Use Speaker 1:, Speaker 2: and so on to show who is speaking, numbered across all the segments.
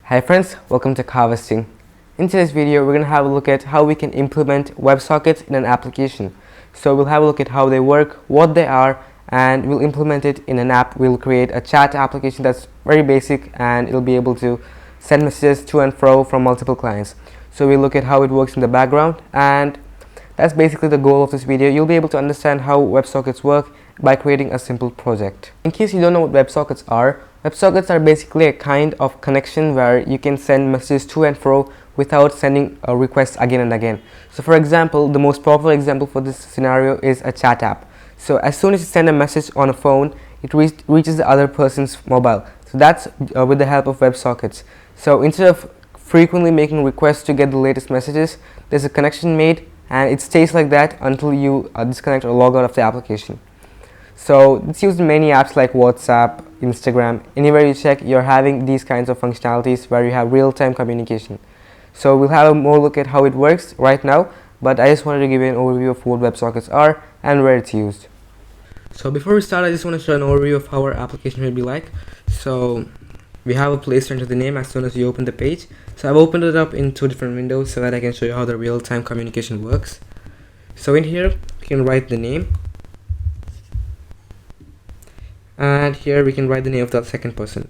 Speaker 1: Hi friends, welcome to techharvesting. In today's video, we're going to have a look at how we can implement WebSockets in an application. So we'll have a look at how they work, what they are, and we'll implement it in an app. We'll create a chat application that's very basic and it'll be able to send messages to and fro from multiple clients. So we'll look at how it works in the background, and that's basically the goal of this video. You'll be able to understand how WebSockets work by creating a simple project. In case you don't know what WebSockets are basically a kind of connection where you can send messages to and fro without sending a request again and again. So for example, the most popular example for this scenario is a chat app. So as soon as you send a message on a phone, it reaches the other person's mobile. So that's with the help of WebSockets. So instead of frequently making requests to get the latest messages, there's a connection made and it stays like that until you disconnect or log out of the application. So it's used in many apps like WhatsApp, Instagram. Anywhere you check, you're having these kinds of functionalities where you have real-time communication. So we'll have a more look at how it works right now, but I just wanted to give you an overview of what WebSockets are and where it's used. So before we start, I just want to show an overview of how our application will be like. So we have a place to enter the name as soon as you open the page. So I've opened it up in two different windows so that I can show you how the real-time communication works. So in here, you can write the name. And here we can write the name of the second person.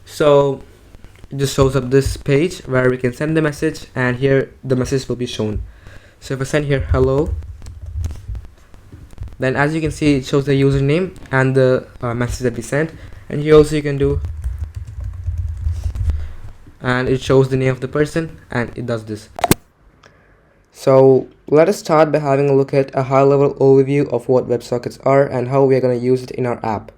Speaker 1: So it just shows up this page where we can send the message, and here the message will be shown. So if I send here hello, then as you can see it shows the username and the message that we sent, and here also you can do, and it shows the name of the person and it does this. So let us start by having a look at a high-level overview of what WebSockets are and how we are going to use it in our app.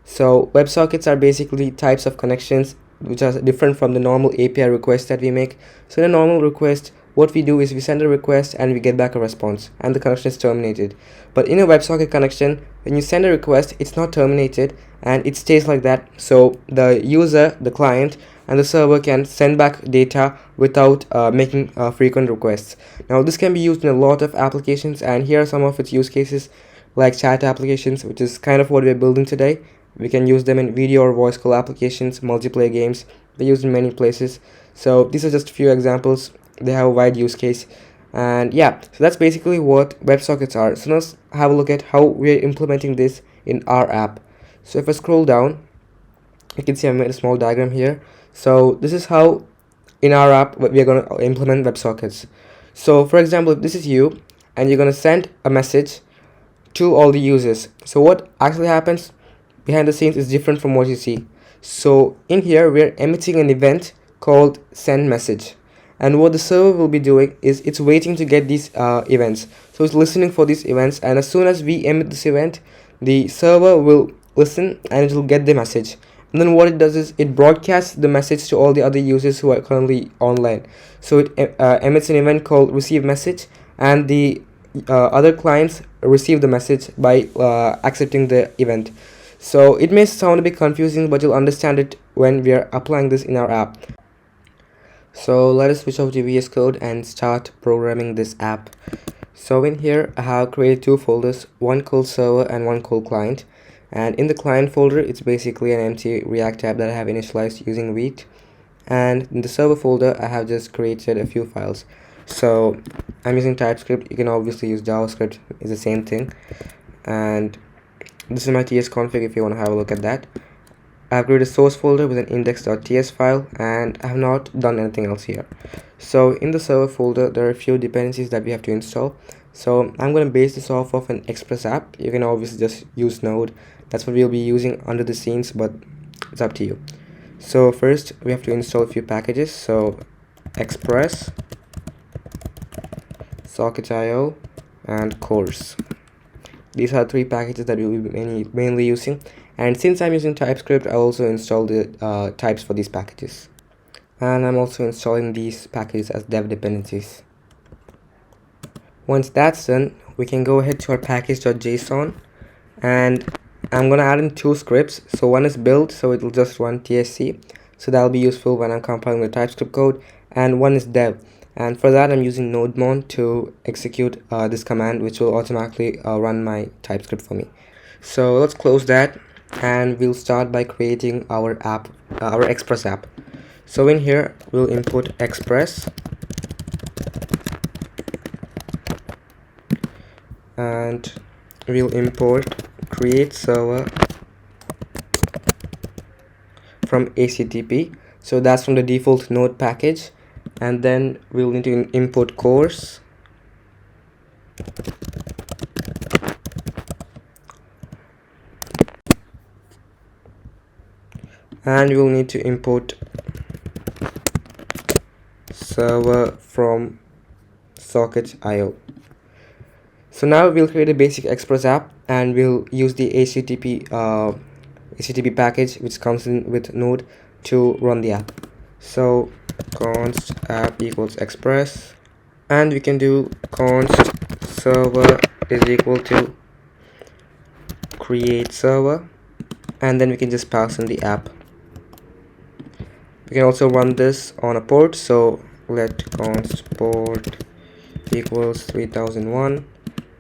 Speaker 1: So WebSockets are basically types of connections which are different from the normal API requests that we make. So in a normal request, what we do is we send a request and we get back a response and the connection is terminated. But in a WebSocket connection, when you send a request, it's not terminated and it stays like that. So the user, the client, and the server can send back data without making frequent requests. Now this can be used in a lot of applications, and here are some of its use cases, like chat applications, which is kind of what we're building today. We can use them in video or voice call applications, multiplayer games. They're used in many places. So these are just a few examples. They have a wide use case, and yeah, so that's basically what WebSockets are. So let's have a look at how we're implementing this in our app. So if I scroll down, you can see I made a small diagram here. So this is how in our app we are going to implement WebSockets. So for example, if this is you and you're going to send a message to all the users, so what actually happens behind the scenes is different from what you see. So in here we're emitting an event called send message, and what the server will be doing is it's waiting to get these events. So it's listening for these events, and as soon as we emit this event, the server will listen and it will get the message. And then what it does is it broadcasts the message to all the other users who are currently online. So it emits an event called receive message, and the other clients receive the message by accepting the event. So it may sound a bit confusing, but you'll understand it when we are applying this in our app. So let us switch over to VS Code and start programming this app. So in here I have created two folders, one called server and one called client. And in the client folder, it's basically an empty React app that I have initialized using Vite. And in the server folder, I have just created a few files. So I'm using TypeScript. You can obviously use JavaScript, it's the same thing. And this is my ts config if you want to have a look at that. I have created a source folder with an index.ts file, and I have not done anything else here. So in the server folder, there are a few dependencies that we have to install. So I'm going to base this off of an Express app. You can obviously just use Node. That's what we'll be using under the scenes, but it's up to you. So first we have to install a few packages. So Express, Socket.io, and Course. These are three packages that we'll be mainly using. And since I'm using TypeScript, I'll also install the types for these packages. And I'm also installing these packages as dev dependencies. Once that's done, we can go ahead to our package.json, and I'm gonna add in two scripts. So one is build, so it will just run tsc, so that'll be useful when I'm compiling the TypeScript code, and one is dev, and for that I'm using nodemon to execute this command, which will automatically run my TypeScript for me. So let's close that, and we'll start by creating our app, our Express app. So in here we'll input Express, and we'll import create server from HTTP. So that's from the default node package, and then we'll need to import course, and we'll need to import server from socket.io. So now we'll create a basic Express app, and we'll use the HTTP package which comes in with Node to run the app. So const app equals Express, and we can do const server is equal to create server, and then we can just pass in the app. We can also run this on a port, so let const port equals 3001,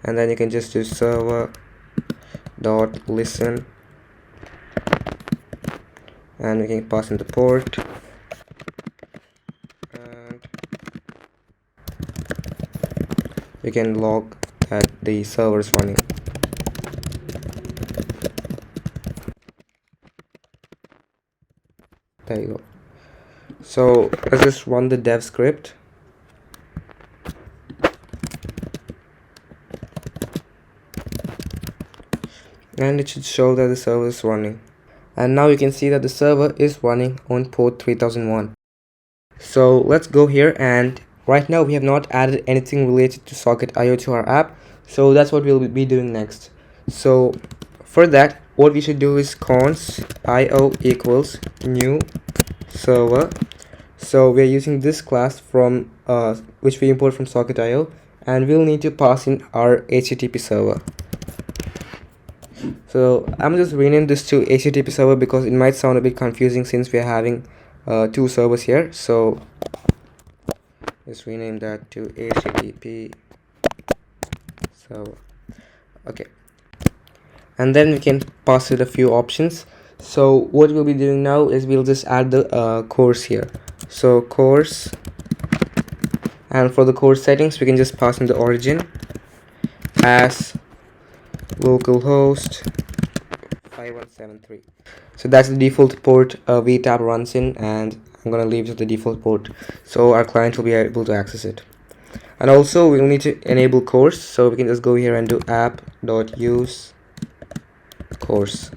Speaker 1: and then you can just do server dot listen, and we can pass in the port, and we can log that the server is running. There you go. So let's just run the dev script. And it should show that the server is running. And now you can see that the server is running on port 3001. So let's go here, and right now we have not added anything related to socket.io to our app. So that's what we'll be doing next. So for that, what we should do is const io equals new server. So we're using this class from which we import from socket.io, and we'll need to pass in our HTTP server. So I'm just rename this to HTTP server because it might sound a bit confusing since we're having two servers here. So let's rename that to HTTP server. Okay, and then we can pass it a few options. So what we'll be doing now is we'll just add the course here. So course, and for the course settings we can just pass in the origin as localhost 5173. So that's the default port vtab runs in, and I'm gonna leave it the default port so our client will be able to access it. And also we'll need to enable course, so we can just go here and do app.use course.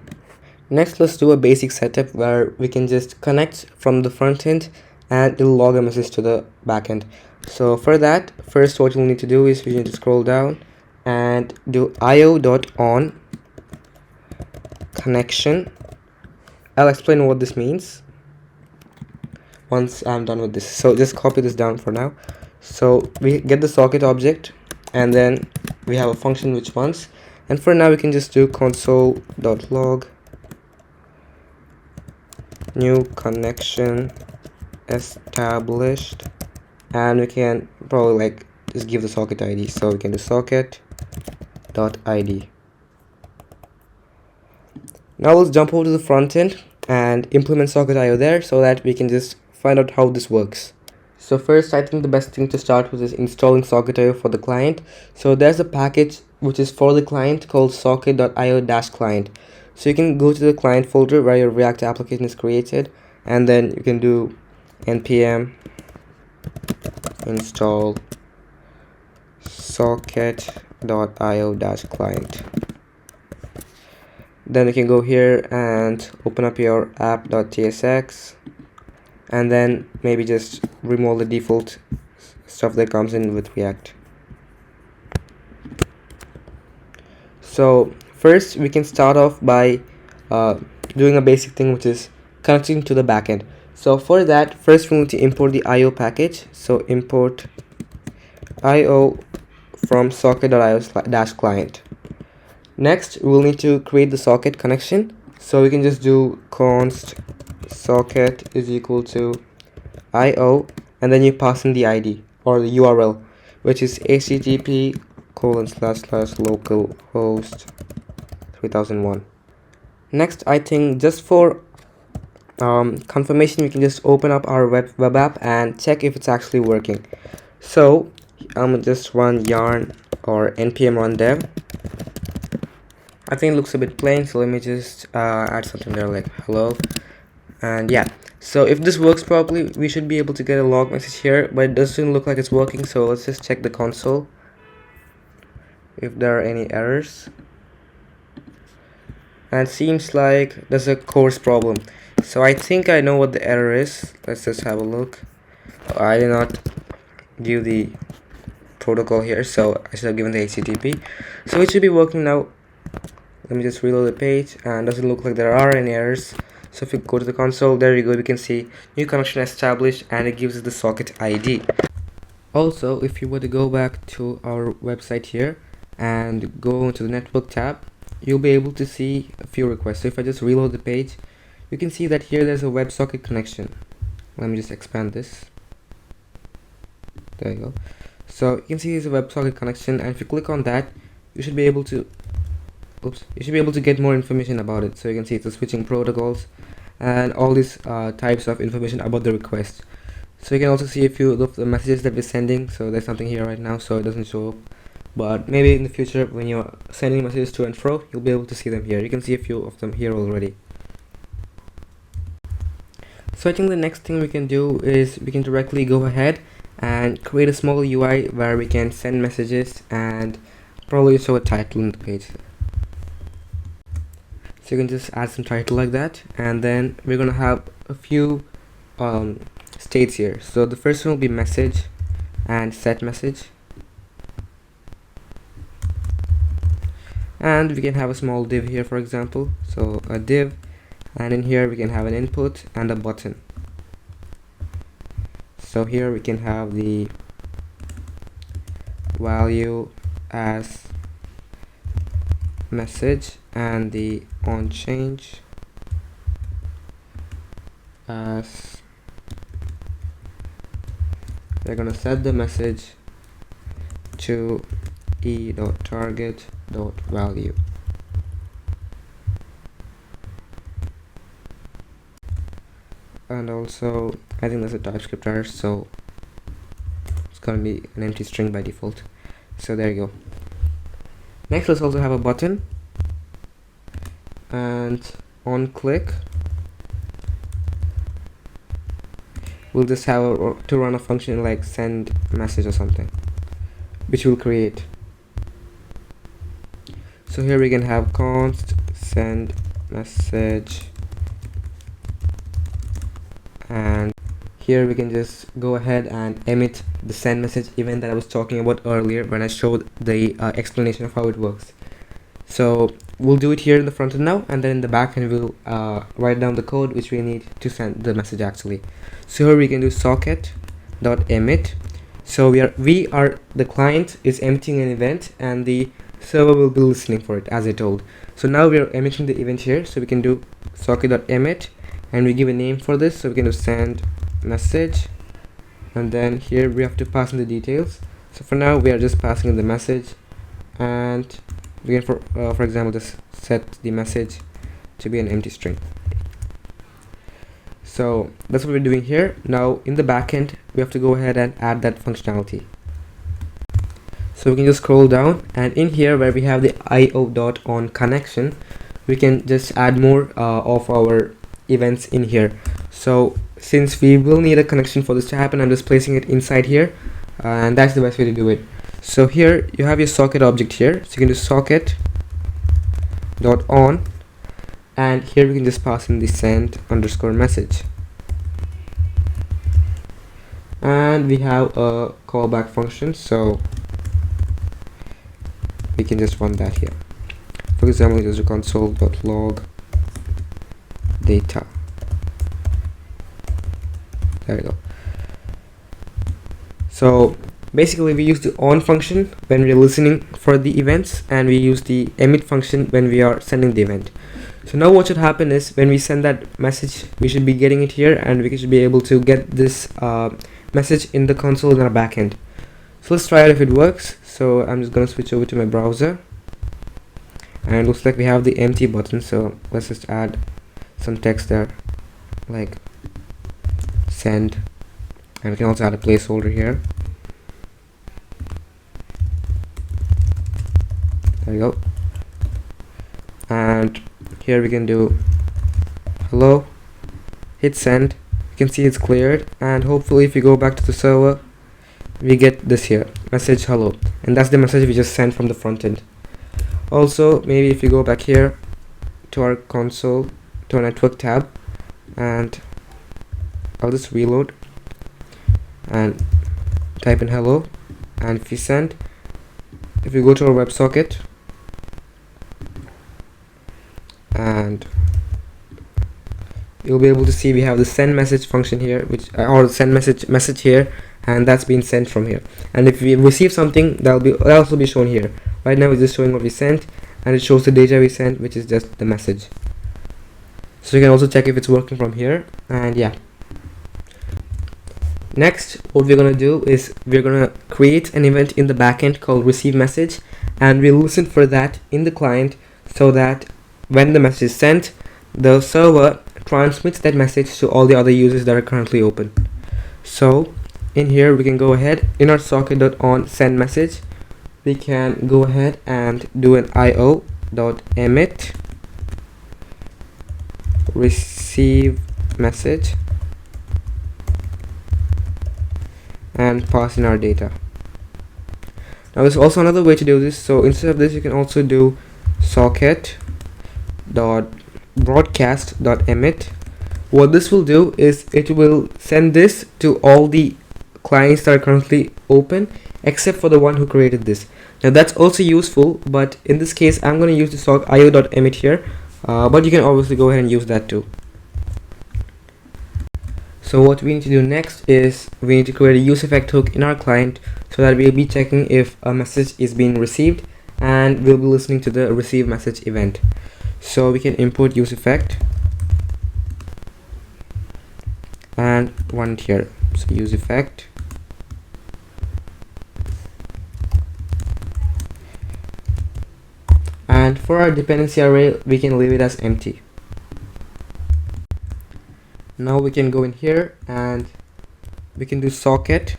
Speaker 1: Next, let's do a basic setup where we can just connect from the front end and it'll log a message to the back end. So for that, first what you'll need to do is we need to scroll down and do io.on connection. I'll explain what this means once I'm done with this. So just copy this down for now. So we get the socket object, and then we have a function which runs, and for now we can just do console.log new connection established, and we can probably like just give the socket ID. So we can do socket.id. Now let's jump over to the front end and implement socket.io there so that we can just find out how this works. So first, I think the best thing to start with is installing socket.io for the client. So there's a package which is for the client called socket.io-client. So you can go to the client folder where your React application is created, and then you can do npm install socket.io-client. Then you can go here and open up your app.tsx, and then maybe just remove the default stuff that comes in with React. So first we can start off by doing a basic thing, which is connecting to the backend. So for that, first we need to import the IO package. So import IO from socket.io-client. Next, we'll need to create the socket connection. So we can just do const socket is equal to IO, and then you pass in the ID or the URL, which is http://localhost 3001. Next, I think just for confirmation, we can just open up our web app and check if it's actually working. So I'm gonna just run yarn or npm run dev. I think it looks a bit plain, so let me just add something there like hello. And yeah, so if this works properly, we should be able to get a log message here, but it doesn't look like it's working. So let's just check the console if there are any errors. And it seems like there's a course problem, so I think I know what the error is. Let's just have a look. I did not view the protocol here, so I should have given the HTTP. So it should be working now. Let me just reload the page, and doesn't look like there are any errors. So if you go to the console, there you go, we can see new connection established, and it gives us the socket ID. Also, if you were to go back to our website here and go into the network tab, you'll be able to see a few requests. So if I just reload the page, you can see that here there's a WebSocket connection. Let me just expand this. There you go. So you can see there's a WebSocket connection, and if you click on that, you should be able to get more information about it. So you can see it's the switching protocols and all these types of information about the request. So you can also see a few of the messages that we're sending. So there's something here right now, so it doesn't show up, but maybe in the future when you're sending messages to and fro, you'll be able to see them here. You can see a few of them here already. So I think the next thing we can do is we can directly go ahead and create a small UI where we can send messages and probably show a title in the page. So you can just add some title like that, and then we're gonna have a few states here. So the first one will be message and set message, and we can have a small div here, for example. So a div, and in here we can have an input and a button. So here we can have the value as message and the on change as, we're gonna set the message to e.target.value. And also I think there's a TypeScript error, so it's gonna be an empty string by default. So there you go. Next, let's also have a button, and on click we'll just have to run a function like send message or something, which will create. So here we can have const send message, and here we can just go ahead and emit the send message event that I was talking about earlier when I showed the explanation of how it works. So we'll do it here in the front end now, and then in the back end we'll write down the code which we need to send the message actually. So here we can do socket.emit. So we are the client is emitting an event, and the server will be listening for it, as I told. So now we are emitting the event here, so we can do socket.emit, and we give a name for this. So we can do send message, and then here we have to pass in the details. So for now we are just passing in the message, and we can for example just set the message to be an empty string. So that's what we're doing here. Now in the backend we have to go ahead and add that functionality. So we can just scroll down, and in here where we have the io.on connection, we can just add more of our events in here. So since we will need a connection for this to happen, I'm just placing it inside here, and that's the best way to do it. So here you have your socket object here, so you can do socket.on, and here we can just pass in the send underscore message, and we have a callback function, so we can just run that here. For example, just do console.log data. There we go. So basically we use the on function when we are listening for the events, and we use the emit function when we are sending the event. So now what should happen is when we send that message, we should be getting it here, and we should be able to get this message in the console in our backend. So let's try it if it works. So I'm just gonna switch over to my browser, and it looks like we have the empty button, so let's just add some text there like send, and we can also add a placeholder here. There we go. And here we can do hello, hit send. You can see it's cleared, and hopefully if you go back to the server we get this here, message hello, and that's the message we just sent from the front end. Also, maybe if you go back here to our console, to our network tab, and I'll just reload and type in hello, and if you send, if you go to our WebSocket and you'll be able to see we have the send message function here, which or send message here, and that's been sent from here. And if we receive something, that'll also be shown here. Right now it's just showing what we sent, and it shows the data we sent, which is just the message. So you can also check if it's working from here. And yeah, next what we're gonna do is we're gonna create an event in the backend called receive message, and we'll listen for that in the client, so that when the message is sent, the server transmits that message to all the other users that are currently open. So in here we can go ahead, in our socket.on send message, we can go ahead and do an io.emit receive message and pass in our data. Now there's also another way to do this. So instead of this, you can also do socket.broadcast.emit. What this will do is it will send this to all the clients that are currently open except for the one who created this. Now that's also useful, but in this case I'm going to use the sock io.emit here, but you can obviously go ahead and use that too. So what we need to do next is we need to create a use effect hook in our client, so that we'll be checking if a message is being received, and we'll be listening to the receive message event. So we can import use effect and run it here. So use effect, and for our dependency array we can leave it as empty. Now we can go in here and we can do socket.on,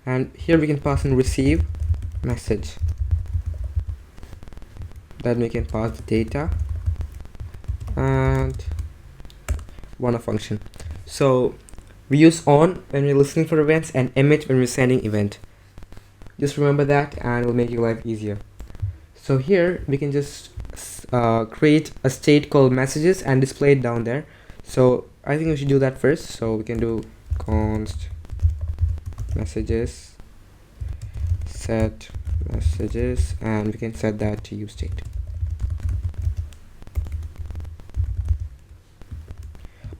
Speaker 1: and here we can pass in receive message. Then we can pass the data and run a function. So we use on when we're listening for events and emit when we're sending event. Just remember that, and it will make your life easier. So here we can just create a state called messages and display it down there. So I think we should do that first. So we can do const messages set messages, and we can set that to use state.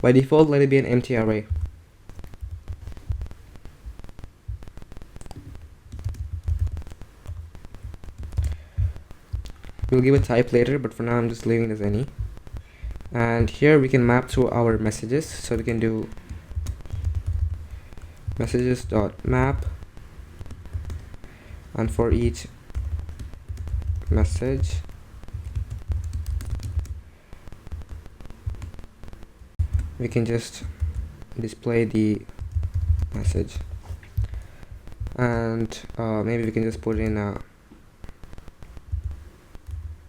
Speaker 1: By default, let it be an empty array. We'll give a type later, but for now I'm just leaving it as any. And here we can map through our messages, so we can do messages.map, and for each message we can just display the message, and maybe we can just put in a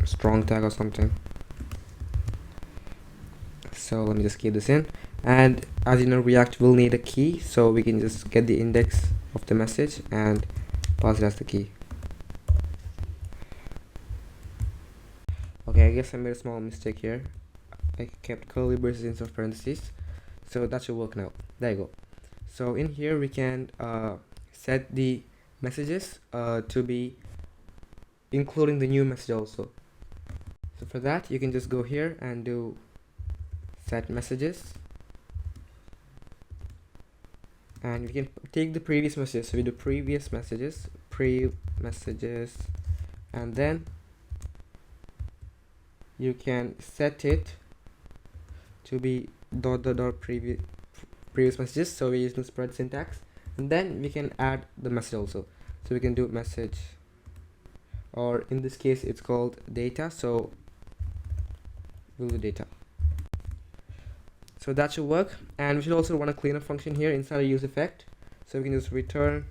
Speaker 1: strong tag or something. So let me just keep this in, and as you know, React will need a key, so we can just get the index of the message and pass it as the key. Okay, I guess I made a small mistake here. I kept curly braces instead of parentheses, so that should work now. There you go. So in here we can set the messages to be including the new message also. So for that you can just go here and do set messages, and we can take the previous messages. So we do previous messages, and then you can set it to be previous messages. So we're using spread syntax, and then we can add the message also. So we can do message or in this case it's called data, so we'll do data. So that should work, and we should also run a cleanup function here inside a use effect, so we can just return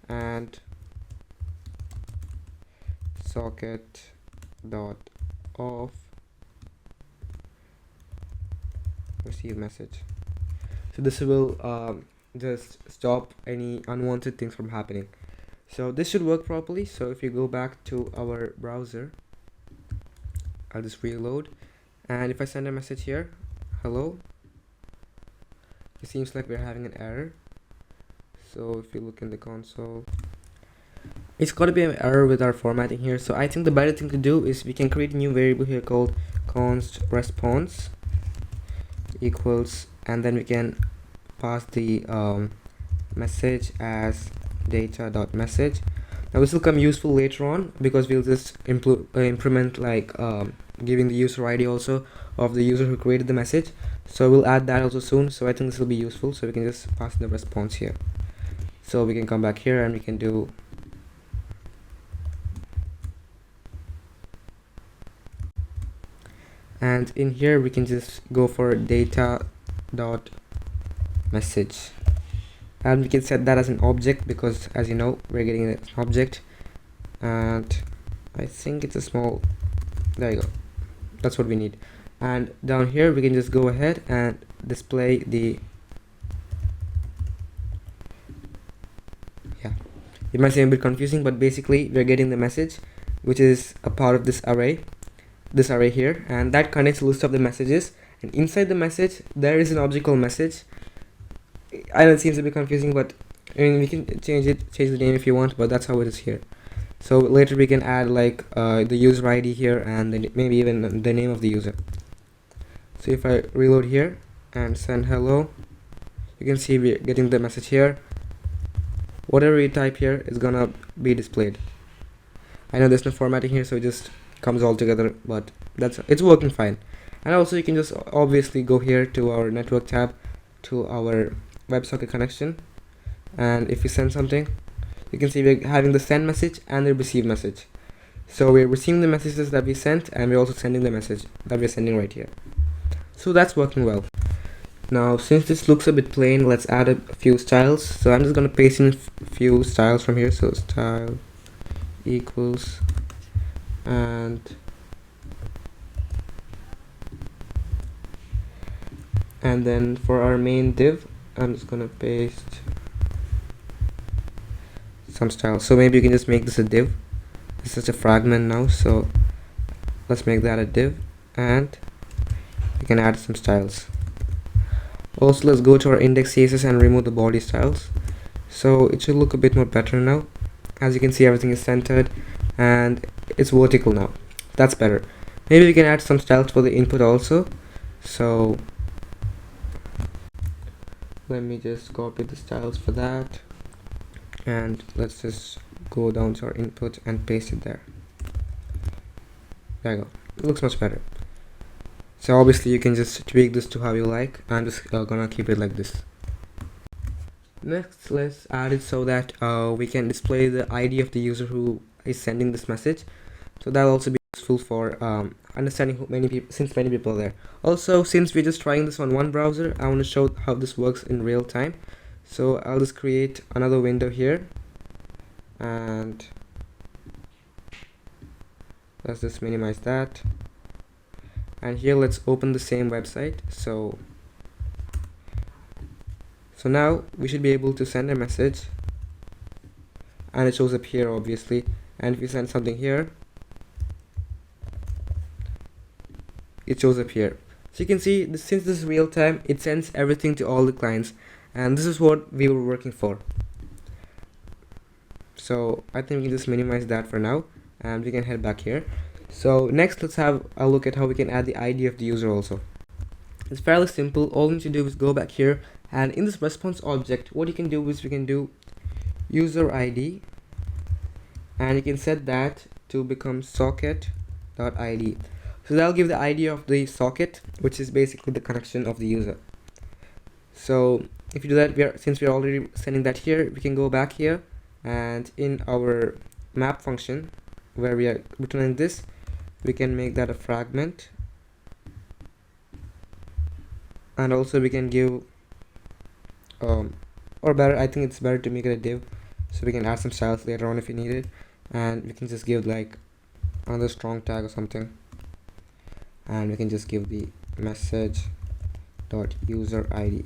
Speaker 1: and socket dot off receive message. So this will just stop any unwanted things from happening. So this should work properly. So if you go back to our browser, I'll just reload, and if I send a message here, hello, it seems like we're having an error. So if you look in the console, it's got to be an error with our formatting here. So I think the better thing to do is we can create a new variable here called const response equals, and then we can pass the message as data.message. Now this will come useful later on because we'll just implement like giving the user ID also of the user who created the message. So we'll add that also soon. So I think this will be useful. So we can just pass the response here. So we can come back here and we can do and in here we can just go for data dot message, and we can set that as an object because, as you know, we're getting an object, and I think it's a small, there you go, that's what we need. And down here we can just go ahead and display the, yeah, it might seem a bit confusing, but basically we're getting the message which is a part of this array here, and that contains a list of the messages, and inside the message there is an object called message. I know it seems a bit confusing, but I mean, we can change the name if you want, but that's how it is here. So later we can add like the user ID here, and then maybe even the name of the user. So if I reload here and send hello, you can see we're getting the message here. Whatever we type here is gonna be displayed. I know there's no formatting here, so it just comes all together, but it's working fine. And also you can just obviously go here to our network tab, to our WebSocket connection, and if you send something, you can see we're having the send message and the receive message. So we're receiving the messages that we sent, and we're also sending the message that we're sending right here. So that's working well. Now since this looks a bit plain, let's add a few styles. So I'm just going to paste in a few styles from here. So style equals, and then for our main div, I'm just gonna paste some style. So maybe you can just make this a div. It's just a fragment now, so let's make that a div, and we can add some styles. Also, let's go to our index.js and remove the body styles, so it should look a bit more better now. As you can see, everything is centered and it's vertical now. That's better. Maybe we can add some styles for the input also. So let me just copy the styles for that, and let's just go down to our input and paste it there. There you go. It looks much better. So obviously you can just tweak this to how you like. I'm just gonna keep it like this. Next, let's add it so that we can display the ID of the user who is sending this message. So that'll also be useful for understanding who many people, since many people are there. Also, since we're just trying this on one browser, I want to show how this works in real time. So I'll just create another window here, and let's just minimize that. And here let's open the same website. So now we should be able to send a message, and it shows up here obviously. And if you send something here, it shows up here. So you can see this, since this is real time, it sends everything to all the clients, and this is what we were working for. So I think we can just minimize that for now, and we can head back here. So next, let's have a look at how we can add the ID of the user also. It's fairly simple. All you need to do is go back here, and in this response object, what you can do is we can do user ID, and you can set that to become socket.id. So that'll give the ID of the socket, which is basically the connection of the user. So if you do that, since we're already sending that here, we can go back here, and in our map function where we are returning this, we can make that a fragment, and also we can give or better, I think it's better to make it a div, so we can add some styles later on if we need it, and we can just give like another strong tag or something, and we can just give the message dot user id.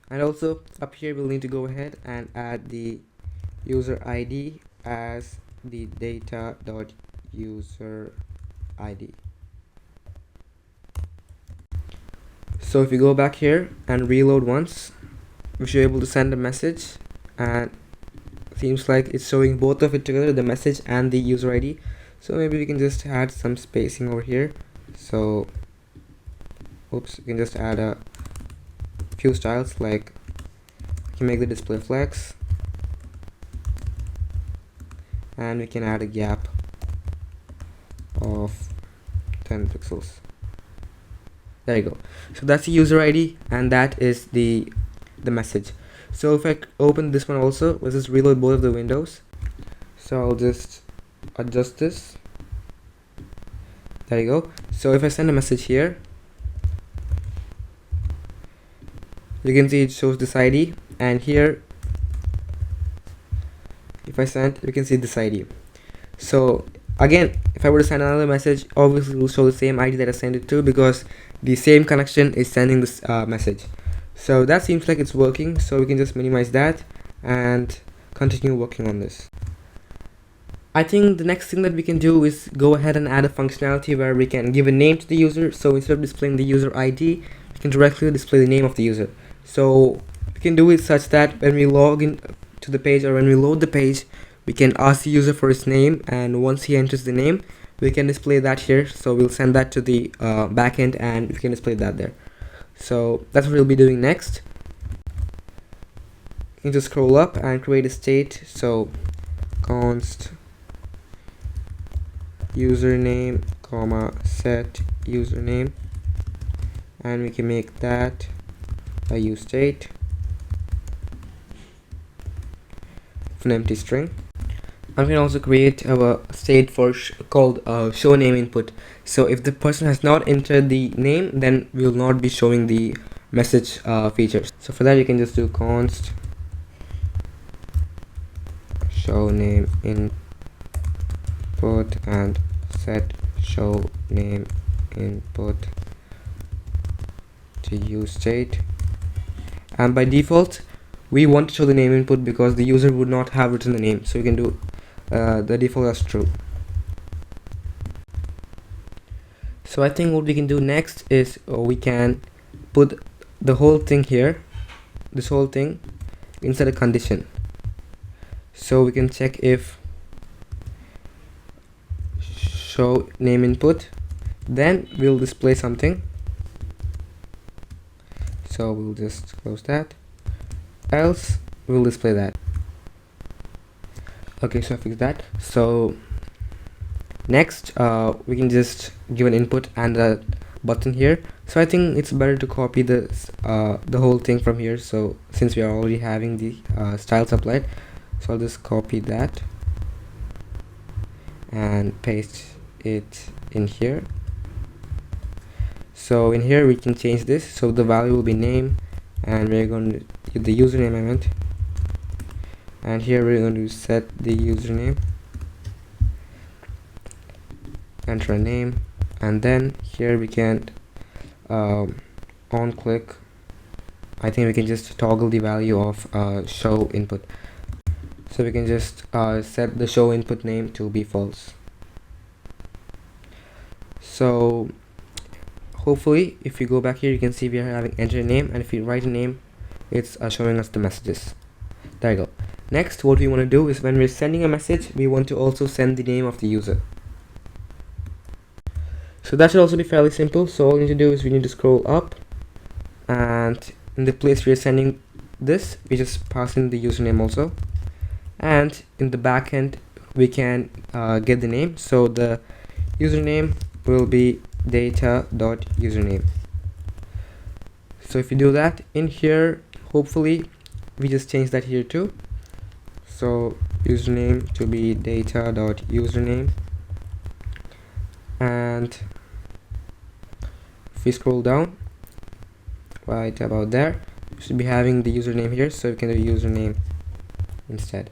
Speaker 1: And also up here we'll need to go ahead and add the user id as the data dot user id. So if you go back here and reload once, we should be able to send a message, and seems like it's showing both of it together, the message and the user id. So maybe we can just add some spacing over here. So oops, we can just add a few styles, like we can make the display flex, and we can add a gap of 10 pixels. There you go. So that's the user id, and that is the message. So if I open this one also, let's just reload both of the windows. So I'll just adjust this. There you go. So if I send a message here, you can see it shows this id, and here if I send, you can see this id. So again, if I were to send another message, obviously it will show the same id that I sent it to, because the same connection is sending this message. So that seems like it's working, so we can just minimize that and continue working on this. I think the next thing that we can do is go ahead and add a functionality where we can give a name to the user. So instead of displaying the user ID, we can directly display the name of the user. So we can do it such that when we log in to the page, or when we load the page, we can ask the user for his name, and once he enters the name, we can display that here. So we'll send that to the backend, and we can display that there. So that's what we'll be doing next. You can just scroll up and create a state. So const username comma set username, and we can make that a use state of an empty string. And we can also create a state for called show name input. So if the person has not entered the name, then we will not be showing the message features. So for that, you can just do const show name input and set show name input to use state. And by default, we want to show the name input because the user would not have written the name. So you can do the default as true. So I think what we can do next is we can put the whole thing here, this whole thing, inside a condition. So we can check if show name input, then we'll display something. So we'll just close that, else we'll display that. Okay, so I fixed that. So next we can just give an input and a button here. So I think it's better to copy this the whole thing from here, so since we are already having the styles applied. So I'll just copy that and paste it in here. So in here we can change this, so the value will be name, and we're going to give the username I meant, and here we're going to set the username, enter a name, and then here we can on click, I think we can just toggle the value of show input. So we can just set the show input name to be false. So hopefully if you go back here, you can see we are having enter a name, and if you write a name, it's showing us the messages. There you go. Next, what we want to do is when we're sending a message, we want to also send the name of the user. So that should also be fairly simple. So all we need to do is we need to scroll up, and in the place we are sending this, we just pass in the username also, and in the backend we can get the name. So the username will be data.username. So if you do that in here, hopefully we just change that here too. So username to be data.username, and if we scroll down right about there, you should be having the username here, so we can do username instead.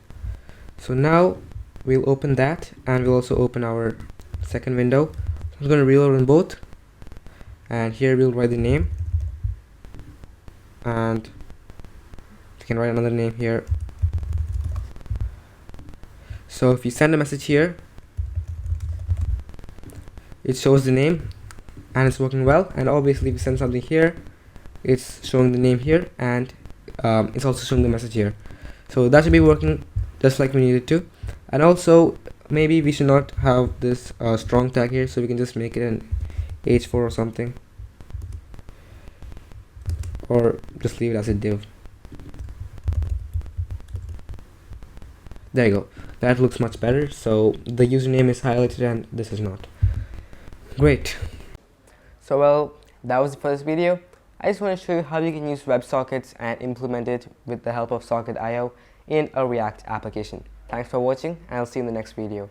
Speaker 1: So now we'll open that, and we'll also open our second window. I'm going to reload on both, and here we'll write the name, and you can write another name here. So if you send a message here, it shows the name and it's working well. And obviously if you send something here, it's showing the name here, and it's also showing the message here. So that should be working just like we need it to. And also maybe we should not have this strong tag here, so we can just make it an h4 or something, or just leave it as a div. There you go, that looks much better. So the username is highlighted and this is not. Great. So well, that was the first video. I just want to show you how you can use WebSockets and implement it with the help of Socket.io in a React application. Thanks for watching, and I'll see you in the next video.